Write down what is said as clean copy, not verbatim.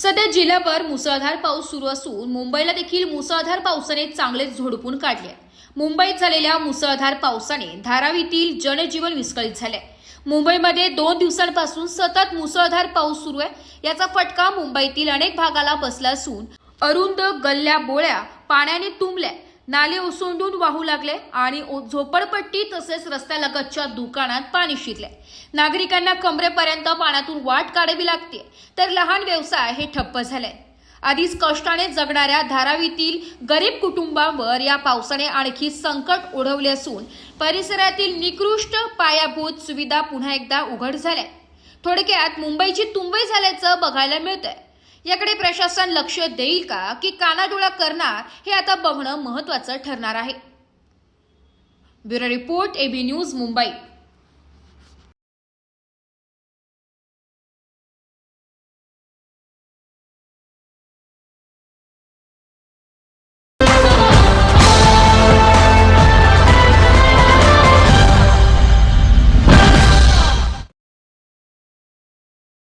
सध्या जिल्ह्याभर मुसळधार पाऊस सुरू असून मुंबईला देखील मुसळधार पावसाने चांगलेच झोडपून काढले. मुंबईत झालेल्या मुसळधार पावसाने धारावीतील जनजीवन विस्कळीत झाले. मुंबईमध्ये 2 दिवसांपासून सतत मुसळधार पाऊस सुरू आहे. याचा फटका मुंबईतील अनेक भागाला बसला असून अरुंद गल्ल्या बोळ्या पाण्याने तुंबल्या, नाले ओसंडून वाहू लागले आणि झोपडपट्टी तसेच रस्त्यालगतच्या दुकानात पाणी शिरले. नागरिकांना कमरेपर्यंत पाण्यातून वाट काढावी लागते, तर लहान व्यवसाय हे ठप्प झाले. आधीच कष्टाने जगणाऱ्या धारावीतील गरीब कुटुंबांवर या पावसाने आणखी संकट ओढवले असून परिसरातील निकृष्ट पायाभूत सुविधा पुन्हा एकदा उघड झाल्या. थोडक्यात मुंबईची तुंबई झाल्याचं बघायला मिळतंय. याकडे प्रशासन लक्ष देईल का की कानाडोळा करणार, हे आता बघणं महत्त्वाचं ठरणार आहे. Bureau report, AB News, Mumbai.